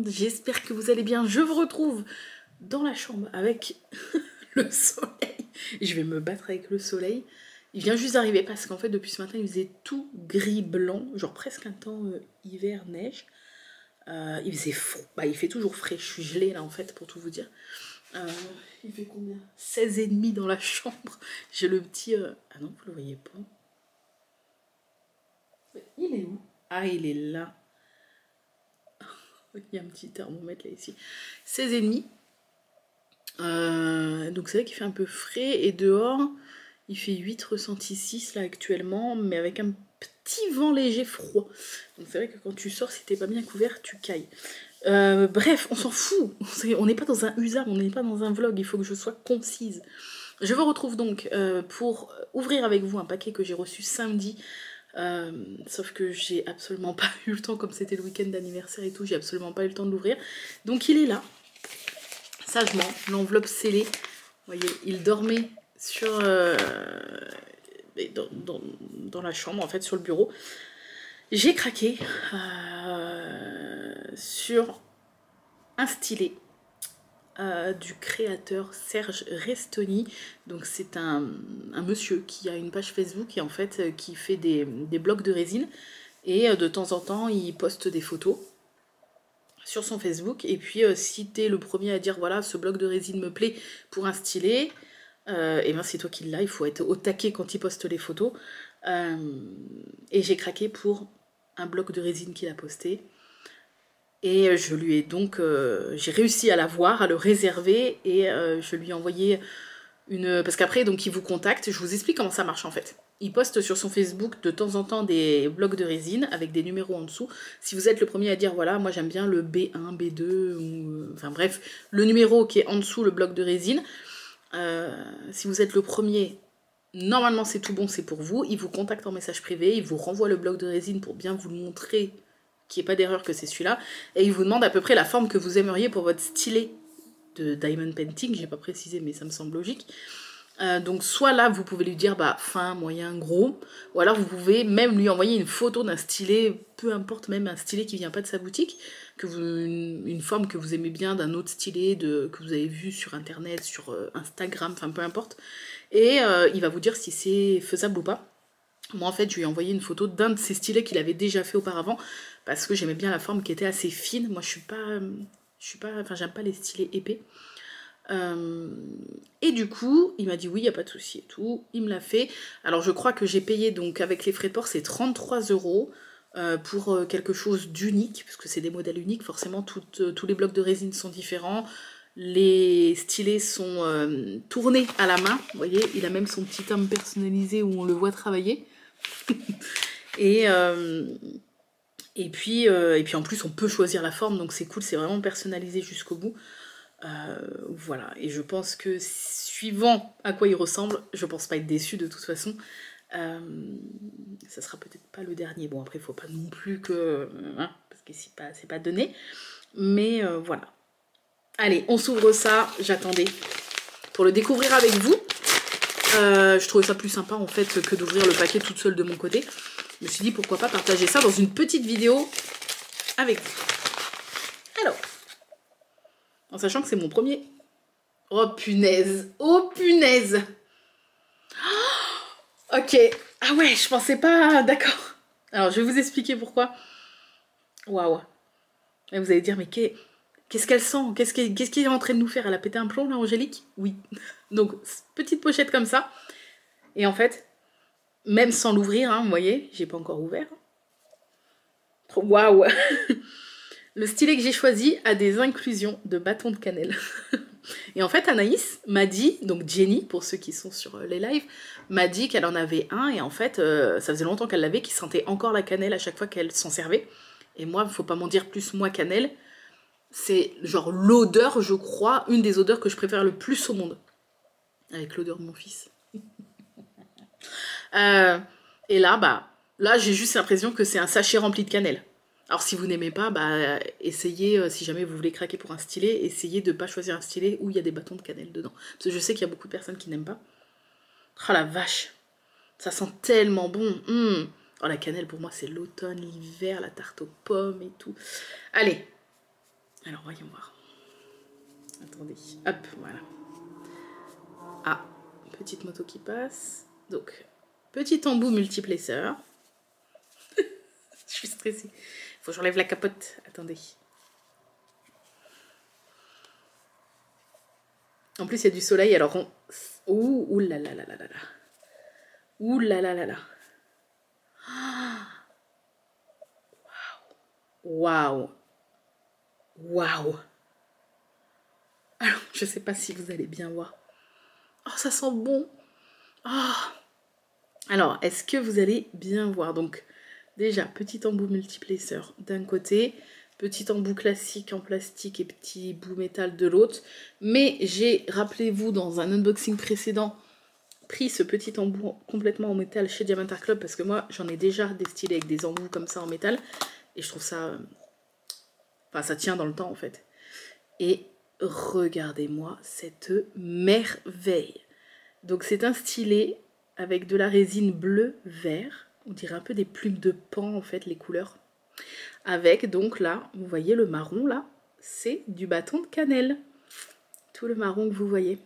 monde, j'espère que vous allez bien. Je vous retrouve dans la chambre avec le soleil. Je vais me battre avec le soleil. Il vient juste d'arriver parce qu'en fait depuis ce matin il faisait tout gris-blanc, genre presque un temps hiver-neige. Il faisait froid, bah, il fait toujours frais, je suis gelée là en fait pour tout vous dire. Il fait combien 16,5 dans la chambre. J'ai le petit... Ah non, vous le voyez pas. Mais il est où? Ah, il est là. Il y a un petit thermomètre là ici. 16,5. Donc c'est vrai qu'il fait un peu frais. Et dehors, il fait 8 ressenti 6 là actuellement. Mais avec un petit vent léger froid. Donc c'est vrai que quand tu sors, si t'es pas bien couvert, tu cailles. Bref, on s'en fout. On n'est pas dans un usage, on n'est pas dans un vlog. Il faut que je sois concise. Je vous retrouve donc pour ouvrir avec vous un paquet que j'ai reçu samedi. Sauf que j'ai absolument pas eu le temps, comme c'était le week-end d'anniversaire et tout, j'ai absolument pas eu le temps de l'ouvrir. Donc il est là, sagement, l'enveloppe scellée. Vous voyez, il dormait sur dans la chambre, en fait, sur le bureau. J'ai craqué sur un stylet du créateur Serge Restoni. Donc c'est un monsieur qui a une page Facebook et en fait qui fait des blocs de résine et de temps en temps il poste des photos sur son Facebook et puis si t'es le premier à dire voilà ce bloc de résine me plaît pour un stylet, et ben c'est toi qui l'as, il faut être au taquet quand il poste les photos, et j'ai craqué pour un bloc de résine qu'il a posté. Et je lui ai donc, j'ai réussi à la voir, à le réserver, et je lui ai envoyé une... Parce qu'après, donc, il vous contacte, je vous explique comment ça marche en fait. Il poste sur son Facebook de temps en temps des blocs de résine avec des numéros en dessous. Si vous êtes le premier à dire, voilà, moi j'aime bien le B1, B2, ou... enfin bref, le numéro qui est en dessous, le bloc de résine. Si vous êtes le premier, normalement c'est tout bon, c'est pour vous. Il vous contacte en message privé, il vous renvoie le bloc de résine pour bien vous le montrer, qu'il n'y ait pas d'erreur que c'est celui-là, et il vous demande à peu près la forme que vous aimeriez pour votre stylet de diamond painting, j'ai pas précisé mais ça me semble logique. Donc soit là vous pouvez lui dire bah fin, moyen, gros, ou alors vous pouvez même lui envoyer une photo d'un stylet, peu importe, même un stylet qui vient pas de sa boutique, que vous, une forme que vous aimez bien d'un autre stylet que vous avez vu sur internet, sur Instagram, enfin peu importe, et il va vous dire si c'est faisable ou pas. Moi en fait je lui ai envoyé une photo d'un de ces stylets qu'il avait déjà fait auparavant parce que j'aimais bien la forme qui était assez fine. Moi je suis pas, enfin j'aime pas les stylets épais. Et du coup il m'a dit oui y a pas de souci et tout, il me l'a fait. Alors je crois que j'ai payé donc avec les frais de port c'est 33 € pour quelque chose d'unique parce que c'est des modèles uniques, forcément tous les blocs de résine sont différents. Les stylets sont tournés à la main, vous voyez, il a même son petit homme personnalisé où on le voit travailler. Et puis en plus on peut choisir la forme, donc c'est cool, c'est vraiment personnalisé jusqu'au bout. Voilà, et je pense que suivant à quoi il ressemble, je pense pas être déçue de toute façon. Ça sera peut-être pas le dernier, bon après il faut pas non plus que... Hein, parce que c'est pas donné. Mais voilà. Allez, on s'ouvre ça, j'attendais pour le découvrir avec vous. Je trouvais ça plus sympa en fait que d'ouvrir le paquet toute seule de mon côté. Je me suis dit pourquoi pas partager ça dans une petite vidéo avec vous. Alors, en sachant que c'est mon premier... Oh punaise! Oh punaise! Oh, ok. Ah ouais, je pensais pas... D'accord. Alors, je vais vous expliquer pourquoi. Waouh. Et vous allez dire, mais qu'est-ce qu'elle sent? Qu'est-ce qu'elle est en train de nous faire? Elle a pété un plomb là, Angélique? Oui. Donc, petite pochette comme ça. Et en fait, même sans l'ouvrir, hein, vous voyez, j'ai pas encore ouvert. Waouh. Le stylet que j'ai choisi a des inclusions de bâtons de cannelle. Et en fait, Anaïs m'a dit, donc Jenny, pour ceux qui sont sur les lives, m'a dit qu'elle en avait un, et en fait, ça faisait longtemps qu'elle l'avait, qu'il sentait encore la cannelle à chaque fois qu'elle s'en servait. Et moi, faut pas m'en dire plus, moi, cannelle, c'est genre l'odeur, je crois, une des odeurs que je préfère le plus au monde. Avec l'odeur de mon fils. Et là, bah, là, j'ai juste l'impression que c'est un sachet rempli de cannelle. Alors si vous n'aimez pas, bah, essayez, si jamais vous voulez craquer pour un stylet, essayez de ne pas choisir un stylet où il y a des bâtons de cannelle dedans. Parce que je sais qu'il y a beaucoup de personnes qui n'aiment pas. Oh la vache, ça sent tellement bon. Oh la cannelle pour moi c'est l'automne, l'hiver, la tarte aux pommes et tout. Allez, Alors, voyons voir. Attendez, hop, voilà. Ah, petite moto qui passe. Donc, petit embout multiplaceur. Je suis stressée. Faut que j'enlève la capote. Attendez. En plus, il y a du soleil, alors on... Ouh là là là là là là. Ouh là là là là. Waouh. Waouh. Alors, je sais pas si vous allez bien voir. Oh, ça sent bon. Oh. Alors, est-ce que vous allez bien voir? Donc, déjà, petit embout multiplaceur d'un côté, petit embout classique en plastique et petit bout métal de l'autre. Mais j'ai, rappelez-vous, dans un unboxing précédent, pris ce petit embout complètement en métal chez Diamond Art Club parce que moi, j'en ai déjà des stylés avec des embouts comme ça en métal. Et je trouve ça... Enfin, ça tient dans le temps, en fait. Et regardez-moi cette merveille. Donc, c'est un stylet avec de la résine bleu-vert. On dirait un peu des plumes de paon, en fait, les couleurs. Avec, donc là, vous voyez le marron, là, c'est du bâton de cannelle. Tout le marron que vous voyez.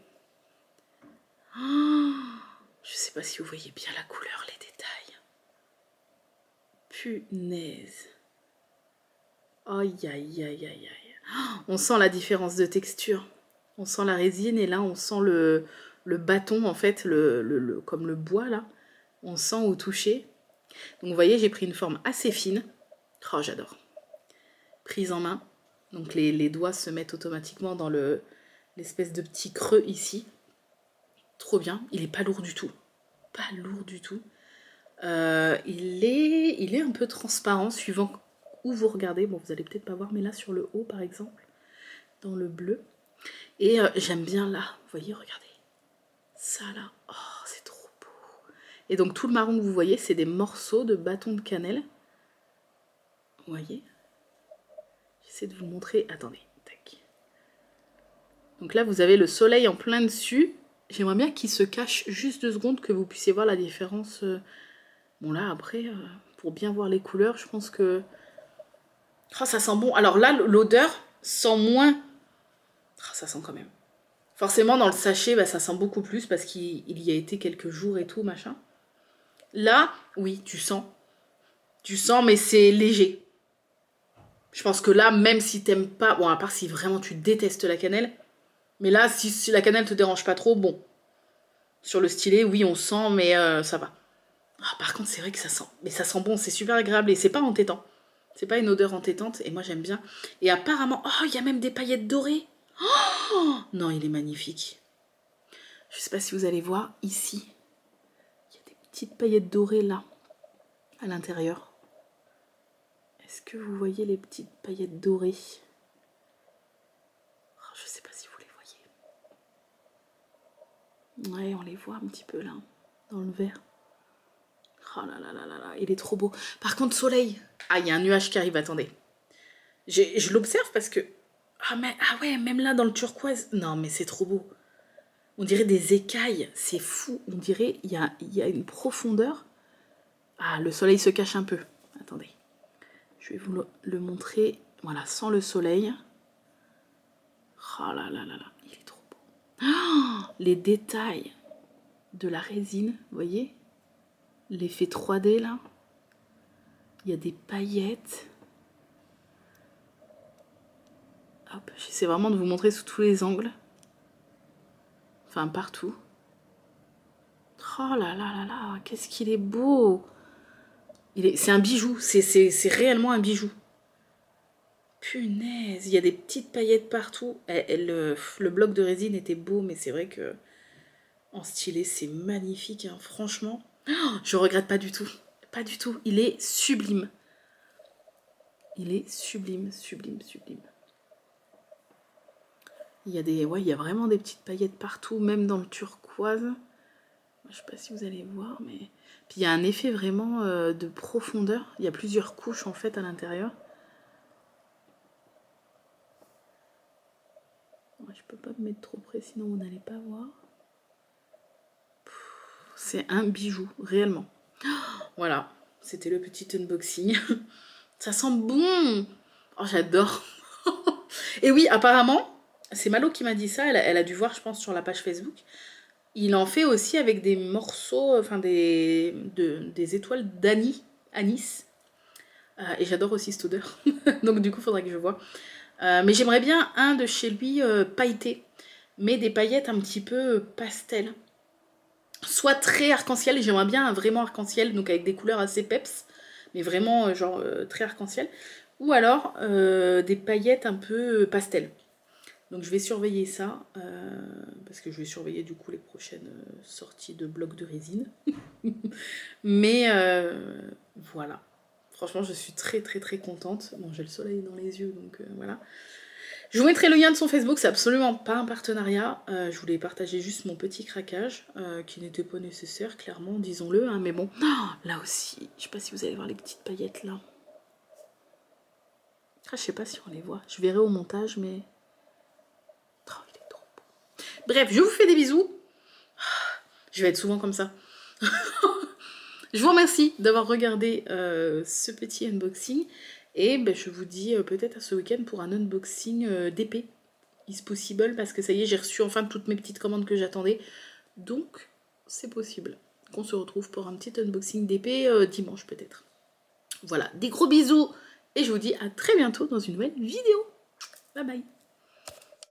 Oh, je sais pas si vous voyez bien la couleur, les détails. Punaise. Aïe, aïe, aïe, aïe, aïe. Oh, on sent la différence de texture. On sent la résine et là, on sent le bâton, en fait, comme le bois, là. On sent au toucher. Donc, vous voyez, j'ai pris une forme assez fine. Oh, j'adore. Prise en main. Donc, les doigts se mettent automatiquement dans l'espèce de petit creux ici. Trop bien. Il est pas lourd du tout. Pas lourd du tout. Il est un peu transparent suivant où vous regardez. Bon, vous allez peut-être pas voir, mais là, sur le haut, par exemple, dans le bleu. Et j'aime bien là. Vous voyez, regardez. Ça, là. Oh, c'est trop beau. Et donc, tout le marron que vous voyez, c'est des morceaux de bâton de cannelle. Vous voyez? J'essaie de vous montrer. Attendez. Tac. Donc là, vous avez le soleil en plein dessus. J'aimerais bien qu'il se cache juste 2 secondes, que vous puissiez voir la différence. Bon là, après, pour bien voir les couleurs, je pense que... Oh, ça sent bon. Alors là, l'odeur sent moins... Oh, ça sent quand même. Forcément, dans le sachet, bah, ça sent beaucoup plus parce qu'il y a été quelques jours et tout, machin. Là, oui, tu sens. Tu sens, mais c'est léger. Je pense que là, même si t'aimes pas... Bon, à part si vraiment tu détestes la cannelle. Mais là, si la cannelle te dérange pas trop, bon. Sur le stylet, oui, on sent, mais ça va. Ah, par contre, c'est vrai que ça sent. Mais ça sent bon, c'est super agréable et c'est pas entêtant. C'est pas une odeur entêtante et moi j'aime bien. Et apparemment, oh, il y a même des paillettes dorées. Oh, non, il est magnifique. Je sais pas si vous allez voir ici. Il y a des petites paillettes dorées là, à l'intérieur. Est-ce que vous voyez les petites paillettes dorées? Oh, je sais pas si vous les voyez. Ouais, on les voit un petit peu là, dans le vert. Oh là là là là là, il est trop beau. Par contre, soleil. Ah, il y a un nuage qui arrive, attendez. Je l'observe parce que... Ah, mais, ah ouais, même là, dans le turquoise. Non, mais c'est trop beau. On dirait des écailles. C'est fou. On dirait il y a une profondeur. Ah, le soleil se cache un peu. Attendez. Je vais vous le montrer. Voilà, sans le soleil. Oh là là là là, il est trop beau. Oh, les détails de la résine, vous voyez? L'effet 3D là. Il y a des paillettes. Hop, j'essaie vraiment de vous montrer sous tous les angles. Enfin, partout. Oh là là là là, qu'est-ce qu'il est beau! C'est un bijou, c'est réellement un bijou. Punaise, il y a des petites paillettes partout. Le bloc de résine était beau, mais c'est vrai que en stylet, c'est magnifique, hein, franchement. Oh, je regrette pas du tout. Pas du tout. Il est sublime. Il est sublime, sublime, sublime. Il y a ouais, il y a vraiment des petites paillettes partout, même dans le turquoise. Je sais pas si vous allez voir, mais... Puis il y a un effet vraiment de profondeur. Il y a plusieurs couches en fait à l'intérieur. Je peux pas me mettre trop près, sinon vous n'allez pas voir. C'est un bijou, réellement. Voilà, c'était le petit unboxing. Ça sent bon. Oh, j'adore. Et oui, apparemment, c'est Malo qui m'a dit ça, elle a dû voir, je pense, sur la page Facebook. Il en fait aussi avec des morceaux, enfin des étoiles d'anis, anis. Et j'adore aussi cette odeur. Donc du coup, il faudrait que je vois. Mais j'aimerais bien un de chez lui pailleté, mais des paillettes un petit peu pastel. Soit très arc-en-ciel, j'aimerais bien un vraiment arc-en-ciel, donc avec des couleurs assez peps, mais vraiment genre très arc-en-ciel. Ou alors des paillettes un peu pastel. Donc je vais surveiller ça, parce que je vais surveiller du coup les prochaines sorties de blocs de résine. Mais voilà. Franchement, je suis très très très contente. Bon, j'ai le soleil dans les yeux, donc voilà. Je vous mettrai le lien de son Facebook, c'est absolument pas un partenariat. Je voulais partager juste mon petit craquage, qui n'était pas nécessaire, clairement, disons-le. Hein, mais bon, oh, là aussi, je sais pas si vous allez voir les petites paillettes là. Ah, je sais pas si on les voit. Je verrai au montage, mais... Oh, il est trop beau. Bref, je vous fais des bisous. Je vais être souvent comme ça. Je vous remercie d'avoir regardé ce petit unboxing. Et ben, je vous dis peut-être à ce week-end pour un unboxing d'épée. Is possible, parce que ça y est, j'ai reçu enfin toutes mes petites commandes que j'attendais. Donc, c'est possible qu'on se retrouve pour un petit unboxing d'épée dimanche peut-être. Voilà, des gros bisous. Et je vous dis à très bientôt dans une nouvelle vidéo. Bye bye.